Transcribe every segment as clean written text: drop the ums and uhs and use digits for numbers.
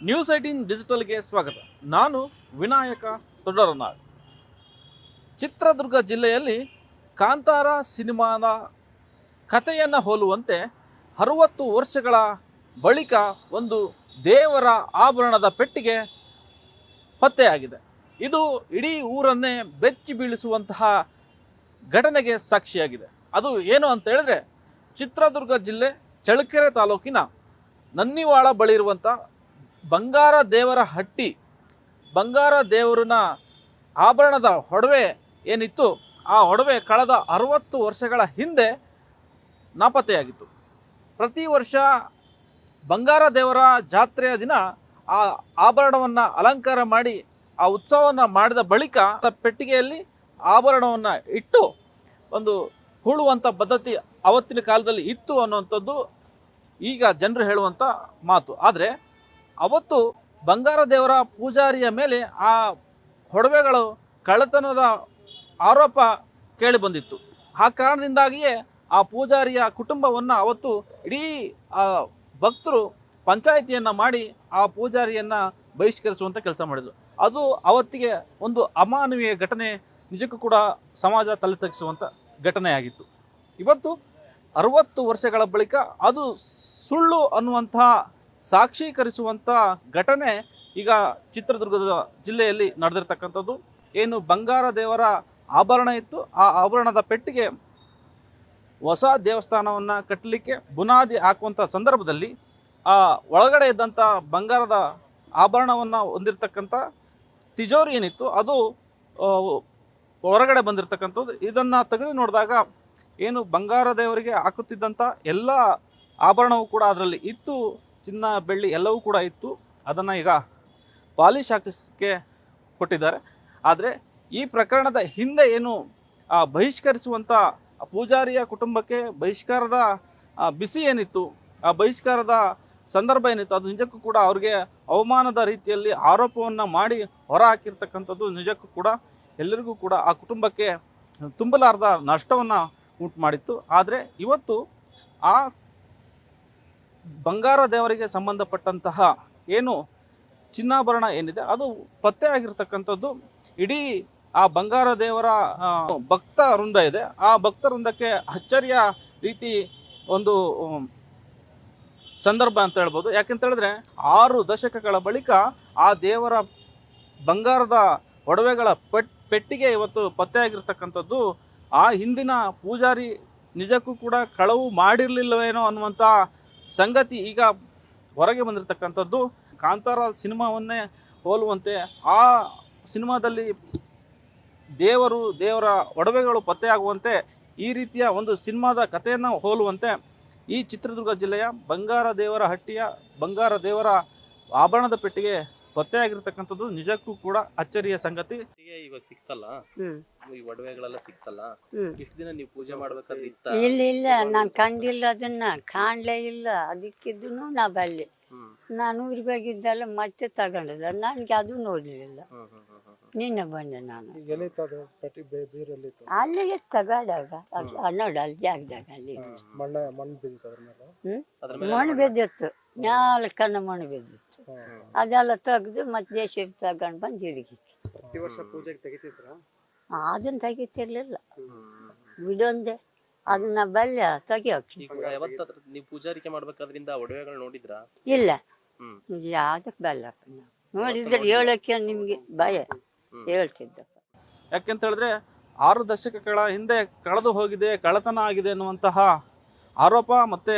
News 18 ಡಿಜಿಟಲ್ಗೆ ಸ್ವಾಗತ. ನಾನು ವಿನಾಯಕ ದೊಡ್ಡರನಾಳ್. ಚಿತ್ರದುರ್ಗ ಜಿಲ್ಲೆಯಲ್ಲಿ ಕಾಂತಾರ ಸಿನಿಮಾದ ಕಥೆಯನ್ನು ಹೋಲುವಂತೆ 60 ವರ್ಷಗಳ ಬಳಿಕ ಒಂದು ದೇವರ ಆಭರಣದ ಪೆಟ್ಟಿಗೆ ಪತ್ತೆಯಾಗಿದೆ. ಇದು ಇಡೀ ಊರನ್ನೇ ಬೆಚ್ಚಿ ಬೀಳಿಸುವಂತಹ ಘಟನೆಗೆ ಸಾಕ್ಷಿಯಾಗಿದೆ. ಅದು ಏನು ಅಂತ ಹೇಳಿದ್ರೆ, ಚಿತ್ರದುರ್ಗ ಜಿಲ್ಲೆ ಚಳ್ಳಕೆರೆ ತಾಲೂಕಿನ ನನ್ನಿವಾಳ ಬಳಿ ಇರುವಂಥ ಬಂಗಾರ ದೇವರ ಹಟ್ಟಿ, ಬಂಗಾರ ದೇವರನ ಆಭರಣದ ಒಡವೆ ಏನಿತ್ತು, ಆ ಒಡವೆ ಕಳೆದ 60 ವರ್ಷಗಳ ಹಿಂದೆ ನಾಪತ್ತೆಯಾಗಿತ್ತು. ಪ್ರತಿ ವರ್ಷ ಬಂಗಾರ ದೇವರ ಜಾತ್ರೆಯ ದಿನ ಆ ಆಭರಣವನ್ನು ಅಲಂಕಾರ ಮಾಡಿ ಆ ಉತ್ಸವವನ್ನು ಮಾಡಿದ ಬಳಿಕ ಪೆಟ್ಟಿಗೆಯಲ್ಲಿ ಆಭರಣವನ್ನು ಇಟ್ಟು ಒಂದು ಹೂಳುವಂಥ ಪದ್ಧತಿ ಅವತ್ತಿನ ಕಾಲದಲ್ಲಿ ಇತ್ತು ಅನ್ನುವಂಥದ್ದು ಈಗ ಜನರು ಹೇಳುವಂಥ ಮಾತು. ಆದರೆ ಅವತ್ತು ಬಂಗಾರ ದೇವರ ಪೂಜಾರಿಯ ಮೇಲೆ ಆ ಒಡವೆಗಳು ಕಳ್ಳತನದ ಆರೋಪ ಕೇಳಿ ಬಂದಿತ್ತು. ಆ ಕಾರಣದಿಂದಾಗಿಯೇ ಆ ಪೂಜಾರಿಯ ಕುಟುಂಬವನ್ನು ಅವತ್ತು ಇಡೀ ಭಕ್ತರು ಪಂಚಾಯಿತಿಯನ್ನು ಮಾಡಿ ಆ ಪೂಜಾರಿಯನ್ನು ಬಹಿಷ್ಕರಿಸುವಂಥ ಕೆಲಸ ಮಾಡಿದರು. ಅದು ಅವತ್ತಿಗೆ ಒಂದು ಅಮಾನವೀಯ ಘಟನೆ, ನಿಜಕ್ಕೂ ಕೂಡ ಸಮಾಜ ತಲೆತಗ್ಗಿಸುವಂಥ ಘಟನೆಯಾಗಿತ್ತು. ಇವತ್ತು 60 ವರ್ಷಗಳ ಬಳಿಕ ಅದು ಸುಳ್ಳು ಅನ್ನುವಂತಹ ಸಾಕ್ಷೀಕರಿಸುವಂಥ ಘಟನೆ ಈಗ ಚಿತ್ರದುರ್ಗದ ಜಿಲ್ಲೆಯಲ್ಲಿ ನಡೆದಿರ್ತಕ್ಕಂಥದ್ದು. ಏನು ಬಂಗಾರ ದೇವರ ಆಭರಣ ಇತ್ತು, ಆ ಆಭರಣದ ಪೆಟ್ಟಿಗೆ ಹೊಸ ದೇವಸ್ಥಾನವನ್ನು ಕಟ್ಟಲಿಕ್ಕೆ ಬುನಾದಿ ಹಾಕುವಂಥ ಸಂದರ್ಭದಲ್ಲಿ ಆ ಒಳಗಡೆ ಇದ್ದಂಥ ಬಂಗಾರದ ಆಭರಣವನ್ನು ಹೊಂದಿರತಕ್ಕಂಥ ತಿಜೋರಿ ಏನಿತ್ತು ಅದು ಹೊರಗಡೆ ಬಂದಿರತಕ್ಕಂಥದ್ದು. ಇದನ್ನು ತೆಗೆದು ನೋಡಿದಾಗ ಏನು ಬಂಗಾರ ದೇವರಿಗೆ ಹಾಕುತ್ತಿದ್ದಂಥ ಎಲ್ಲ ಆಭರಣವೂ ಕೂಡ ಅದರಲ್ಲಿ ಇತ್ತು, ಚಿನ್ನ ಬೆಳ್ಳಿ ಎಲ್ಲವೂ ಕೂಡ ಇತ್ತು. ಅದನ್ನು ಈಗ ಪಾಲಿಶ್ ಹಾಕಿಸಕ್ಕೆ ಕೊಟ್ಟಿದ್ದಾರೆ. ಆದರೆ ಈ ಪ್ರಕರಣದ ಹಿಂದೆ ಏನು ಬಹಿಷ್ಕರಿಸುವಂಥ ಪೂಜಾರಿಯ ಕುಟುಂಬಕ್ಕೆ ಬಹಿಷ್ಕಾರದ ಬಿಸಿ ಏನಿತ್ತು, ಆ ಬಹಿಷ್ಕಾರದ ಸಂದರ್ಭ ಏನಿತ್ತು, ಅದು ನಿಜಕ್ಕೂ ಕೂಡ ಅವ್ರಿಗೆ ಅವಮಾನದ ರೀತಿಯಲ್ಲಿ ಆರೋಪವನ್ನು ಮಾಡಿ ಹೊರ ಹಾಕಿರ್ತಕ್ಕಂಥದ್ದು ನಿಜಕ್ಕೂ ಕೂಡ ಎಲ್ಲರಿಗೂ ಕೂಡ ಆ ಕುಟುಂಬಕ್ಕೆ ತುಂಬಲಾರದ ನಷ್ಟವನ್ನು ಉಂಟು ಮಾಡಿತ್ತು. ಆದರೆ ಇವತ್ತು ಆ ಬಂಗಾರ ದೇವರಿಗೆ ಸಂಬಂಧಪಟ್ಟಂತಹ ಏನು ಚಿನ್ನಾಭರಣ ಏನಿದೆ ಅದು ಪತ್ತೆ ಆಗಿರ್ತಕ್ಕಂಥದ್ದು. ಇಡೀ ಆ ಬಂಗಾರ ದೇವರ ಭಕ್ತ ವೃಂದ ಇದೆ, ಆ ಭಕ್ತ ವೃಂದಕ್ಕೆ ಅಚ್ಚರಿಯ ರೀತಿ ಒಂದು ಸಂದರ್ಭ ಅಂತ ಹೇಳ್ಬೋದು. ಯಾಕೆಂತ ಹೇಳಿದ್ರೆ 6 ದಶಕಗಳ ಬಳಿಕ ಆ ದೇವರ ಬಂಗಾರದ ಒಡವೆಗಳ ಪೆಟ್ಟಿಗೆ ಇವತ್ತು ಪತ್ತೆಯಾಗಿರ್ತಕ್ಕಂಥದ್ದು. ಆ ಹಿಂದಿನ ಪೂಜಾರಿ ನಿಜಕ್ಕೂ ಕೂಡ ಕಳವು ಮಾಡಿರಲಿಲ್ಲವೇನೋ ಅನ್ನುವಂಥ ಸಂಗತಿ ಈಗ ಹೊರಗೆ ಬಂದಿರತಕ್ಕಂಥದ್ದು. ಕಾಂತಾರ ಸಿನಿಮಾವನ್ನೇ ಹೋಲುವಂತೆ ಆ ಸಿನಿಮಾದಲ್ಲಿ ದೇವರ ಒಡವೆಗಳು ಪತ್ತೆಯಾಗುವಂತೆ ಈ ರೀತಿಯ ಒಂದು ಸಿನಿಮಾದ ಕಥೆಯನ್ನು ಹೋಲುವಂತೆ ಈ ಚಿತ್ರದುರ್ಗ ಜಿಲ್ಲೆಯ ಬಂಗಾರ ದೇವರ ಹಟ್ಟಿಯ ಬಂಗಾರ ದೇವರ ಆಭರಣದ ಪೆಟ್ಟಿಗೆ ಪತ್ತೆಯಾಗಿರ್ತಕ್ಕಂಥದ್ದು ನಿಜಕ್ಕೂ ಕೂಡ ಅಚ್ಚರಿಯ ಸಂಗತಿ. ಇವಾಗ ಸಿಕ್ತಲ್ಲ, ಈ ಒಡವೆಗಳೆಲ್ಲ ಸಿಕ್ತಲ್ಲ, ಇಷ್ಟು ದಿನ ನೀವು ಪೂಜೆ ಮಾಡ್ಬೇಕಾದ್ರೆ ಇತ್ತ? ಇಲ್ಲ ನಾನು ಕಂಡಿಲ್ಲ, ಅದನ್ನ ಕಾಣ್ಲೇ ಇಲ್ಲ. ಅದಕ್ಕಿದ್ದು ನಾ ಬಲ್ಲೆ, ನಾನು ಊರಿಗೆ ಹೋಗಿದ್ದಲ್ಲ ಮತ್ತೆ ತಗೊಂಡಿಲ್ಲ, ನನ್ಗೆ ಅದು ನೋಡ್ಲಿಲ್ಲ. ನಿನ್ನೆ ಬಂದೆ ನಾನು. ಅಲ್ಲಿ ಇತ್ತ ಬೇಡಾಗ ನೋಡಿ, ಅಲ್ಲಿ ಜಾಗದಾಗ ಅಲ್ಲಿ ಮಣ್ಣು ಬಿದ್ದಿತ್ತು, 4 ಮಣ್ಣು ಬಿದ್ದಿತ್ತು. ಅದೆಲ್ಲ ತೆಗ್ದು ಮತ್ತೆ ದೇಶ ತಗೊಂಡು ಬಂದು ಹಿಡಿಗಿತ್ತು. ಅದನ್ನ ತೆಗಿತಿರ್ಲಿಲ್ಲ, ಬಿಡೊಂದೆ ಅದನ್ನ ಬಲ್ಯ ತೆಗಿಯೋಕೆ. ನೀವು ಪೂಜಾರಿಕೆ ಮಾಡ್ಬೇಕಾದ್ರಿಂದ ಒಡವೆಗಳು ನೋಡಿದ್ರ? ಇಲ್ಲ, ಯಾವ್ದಕ್ ಬಲ್ಲಪ್ಪ, ನೋಡಿದ್ರೆ ಹೇಳಕ್ಕೆ ನಿಮ್ಗೆ ಭಯ ಹೇಳ್ತಿದ್ದ. ಯಾಕೆಂತ ಹೇಳಿದ್ರೆ 6 ದಶಕಗಳ ಹಿಂದೆ ಕಳೆದು ಹೋಗಿದೆ, ಕಳ್ಳತನ ಆಗಿದೆ ಅನ್ನುವಂತಹ ಆರೋಪ ಮತ್ತೆ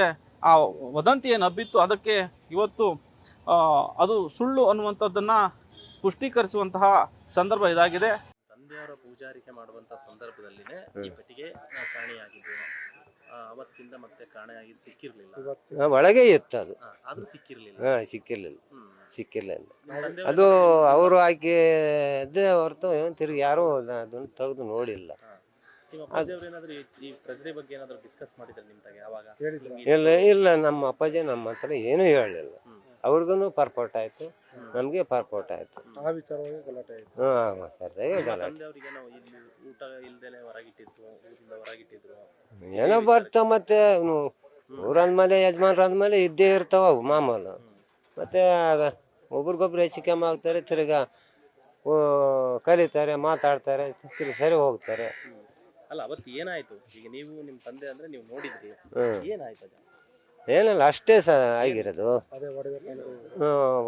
ಆ ವದಂತಿ ಏನು ಹಬ್ಬಿತ್ತು, ಅದಕ್ಕೆ ಇವತ್ತು ಅದು ಸುಳ್ಳು ಅನ್ನುವಂಥದ್ದನ್ನ ಪುಷ್ಟೀಕರಿಸುವಂತಹ ಸಂದರ್ಭ ಇದಾಗಿದೆ. ತಂದೆಯವರ ಪೂಜಾರಿಕೆ ಮಾಡುವಂತ ಸಂದರ್ಭದಲ್ಲಿನೇ ಈ ಪೆಟ್ಟಿಗೆ ಕಾಣೆಯಾಗಿದ್ದು, ಅವತ್ತಿಂದ ಮತ್ತೆ ಕಾಣೆಯಾಗಿದ್ದು ಸಿಕ್ಕಿರ್ಲಿಲ್ಲ. ಒಳಗೆ ಇತ್ತು ಅದು, ಅದು ಸಿಕ್ಕಿರ್ಲಿಲ್ಲ. ಸಿಕ್ಕಿರ್ಲಿಲ್ಲ. ಅದು ಅವರು ಹಾಕಿದ್ದೇ ಹೊರತು ತಿರುಗಿ ಯಾರು ಅದನ್ನು ತೆಗೆದು ನೋಡಿಲ್ಲ. ಈ ಟ್ರೆಜರಿ ಬಗ್ಗೆ ಏನಾದ್ರು ಡಿಸ್ಕಸ್ ಮಾಡಿದ್ರೆ ನಿಮ್ಗೆ ಯಾವಾಗ? ಇಲ್ಲ, ನಮ್ಮ ಅಪ್ಪಾಜಿ ನಮ್ಮ ಹತ್ರ ಏನೂ ಹೇಳಲಿಲ್ಲ. ಅವ್ರಿಗೂ ಪರ್ಪೋರ್ಟ್ ಆಯ್ತು, ನಮ್ಗೆ ಪರ್ಪೋರ್ಟ್ ಆಯ್ತು. ಏನೋ ಬರ್ತಾವ, ಮತ್ತೆ ಊರಂದ್ಮೇಲೆ ಯಜಮಾನ್ರಂದ್ಮೇಲೆ ಇದ್ದೇ ಇರ್ತಾವ ಅವು ಮಾಮೂಲು. ಮತ್ತೆ ಒಬ್ರಿಗೊಬ್ರು ಹೆಚ್ಚು ಕಮ್ಮಿ ಆಗ್ತಾರೆ, ತಿರ್ಗಾ ಕಲಿತಾರೆ, ಮಾತಾಡ್ತಾರೆ, ತಿರ್ಗಿ ಸರಿ ಹೋಗ್ತಾರೆ. ಅಲ್ಲ ಅವತ್ತು ಏನಾಯ್ತು? ಈಗ ನೀವು ನಿಮ್ ತಂದೆ ಅಂದ್ರೆ ನೀವು ನೋಡಿದ್ರಿ, ಏನಾಯ್ತು ಅಜ್ಜ? ಏನಿಲ್ಲ, ಅಷ್ಟೇ ಆಗಿರೋದು.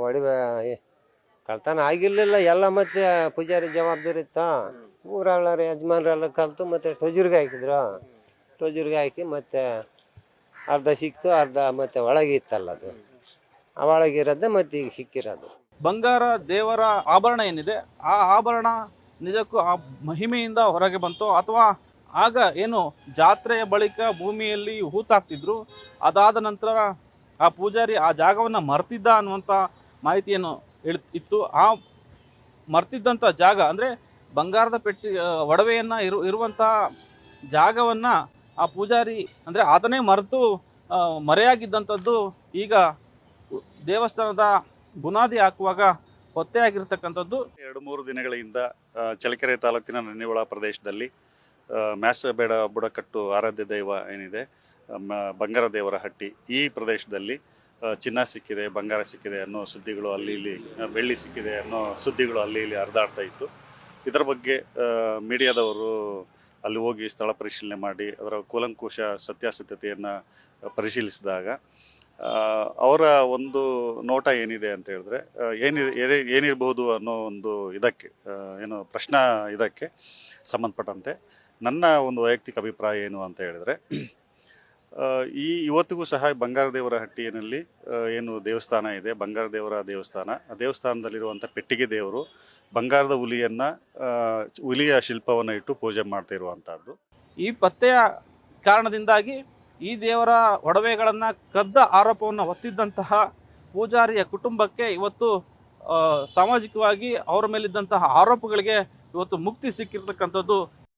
ಒಡವೆ ಕಳ್ತನ ಆಗಿರ್ಲಿಲ್ಲ ಎಲ್ಲ. ಮತ್ತೆ ಪೂಜಾರಿ ಜವಾಬ್ದಾರಿ ಇತ್ತ, ಊರಾಳರ ಯಜಮಾನ್ರೆಲ್ಲ ಕಲ್ತು ಮತ್ತೆ ಟೊಜುರ್ಗೆ ಹಾಕಿದ್ರು. ಟೊಜುರ್ಗೆ ಹಾಕಿ ಮತ್ತೆ ಅರ್ಧ ಸಿಕ್ತು, ಅರ್ಧ ಮತ್ತೆ ಒಳಗೆ ಇತ್ತಲ್ಲ, ಅದು ಒಳಗಿರೋದೇ ಮತ್ತೆ ಈಗ ಸಿಕ್ಕಿರೋದು. ಬಂಗಾರ ದೇವರ ಆಭರಣ ಏನಿದೆ, ಆ ಆಭರಣ ನಿಜಕ್ಕೂ ಆ ಮಹಿಮೆಯಿಂದ ಹೊರಗೆ ಬಂತು, ಅಥವಾ ಆಗ ಏನು ಜಾತ್ರೆಯ ಬಳಿಕ ಭೂಮಿಯಲ್ಲಿ ಹೂತಾಕ್ತಿದ್ರು, ಅದಾದ ನಂತರ ಆ ಪೂಜಾರಿ ಆ ಜಾಗವನ್ನು ಮರ್ತಿದ್ದ ಅನ್ನುವಂಥ ಮಾಹಿತಿಯನ್ನು ಇತ್ತು. ಆ ಮರ್ತಿದ್ದಂಥ ಜಾಗ ಅಂದರೆ ಬಂಗಾರದ ಪೆಟ್ಟಿ ಒಡವೆಯನ್ನು ಇರುವಂತಹ ಜಾಗವನ್ನು ಆ ಪೂಜಾರಿ ಅಂದರೆ ಆತನೇ ಮರೆತು ಮರೆಯಾಗಿದ್ದಂಥದ್ದು ಈಗ ದೇವಸ್ಥಾನದ ಬುನಾದಿ ಹಾಕುವಾಗ ಹೊತ್ತೆಯಾಗಿರ್ತಕ್ಕಂಥದ್ದು. 2-3 ದಿನಗಳಿಂದ ಚಳ್ಳಕೆರೆ ತಾಲೂಕಿನ ನನ್ನಿವಳ ಪ್ರದೇಶದಲ್ಲಿ ಮ್ಯಾಸಬೇಡ ಬುಡಕಟ್ಟು ಆರಾಧ್ಯ ದೈವ ಏನಿದೆ, ಬಂಗಾರ ದೇವರ ಹಟ್ಟಿ, ಈ ಪ್ರದೇಶದಲ್ಲಿ ಚಿನ್ನ ಸಿಕ್ಕಿದೆ, ಬಂಗಾರ ಸಿಕ್ಕಿದೆ ಅನ್ನೋ ಸುದ್ದಿಗಳು ಅಲ್ಲಿ ಇಲ್ಲಿ, ಬೆಳ್ಳಿ ಸಿಕ್ಕಿದೆ ಅನ್ನೋ ಸುದ್ದಿಗಳು ಅಲ್ಲಿ ಇಲ್ಲಿ ಹರಿದಾಡ್ತಾ ಇತ್ತು. ಇದರ ಬಗ್ಗೆ ಮೀಡಿಯಾದವರು ಅಲ್ಲಿ ಹೋಗಿ ಸ್ಥಳ ಪರಿಶೀಲನೆ ಮಾಡಿ ಅದರ ಕೂಲಂಕುಷ ಸತ್ಯಾಸತ್ಯತೆಯನ್ನು ಪರಿಶೀಲಿಸಿದಾಗ ಅವರ ಒಂದು ನೋಟ ಏನಿದೆ ಅಂತ ಹೇಳಿದ್ರೆ, ಏನಿರಬಹುದು ಅನ್ನೋ ಒಂದು ಇದಕ್ಕೆ ಏನು ಪ್ರಶ್ನಾ ಇದಕ್ಕೆ ಸಂಬಂಧಪಟ್ಟಂತೆ ನನ್ನ ಒಂದು ವೈಯಕ್ತಿಕ ಅಭಿಪ್ರಾಯ ಏನು ಅಂತ ಹೇಳಿದ್ರೆ, ಇವತ್ತಿಗೂ ಸಹ ಬಂಗಾರ ದೇವರ ಹಟ್ಟಿಯಲ್ಲಿ ಏನು ದೇವಸ್ಥಾನ ಇದೆ, ಬಂಗಾರ ದೇವರ ದೇವಸ್ಥಾನ, ಆ ದೇವಸ್ಥಾನದಲ್ಲಿರುವಂಥ ಪೆಟ್ಟಿಗೆ ದೇವರು ಬಂಗಾರದ ಹುಲಿಯ ಶಿಲ್ಪವನ್ನು ಇಟ್ಟು ಪೂಜೆ ಮಾಡ್ತಾ ಇರುವಂತಹದ್ದು. ಈ ಪತ್ತೆಯ ಕಾರಣದಿಂದಾಗಿ ಈ ದೇವರ ಒಡವೆಗಳನ್ನು ಕದ್ದ ಆರೋಪವನ್ನು ಹೊತ್ತಿದ್ದಂತಹ ಪೂಜಾರಿಯ ಕುಟುಂಬಕ್ಕೆ ಇವತ್ತು ಸಾಮಾಜಿಕವಾಗಿ ಅವರ ಮೇಲಿದ್ದಂತಹ ಆರೋಪಗಳಿಗೆ ಇವತ್ತು ಮುಕ್ತಿ ಸಿಕ್ಕಿರ್ತಕ್ಕಂಥದ್ದು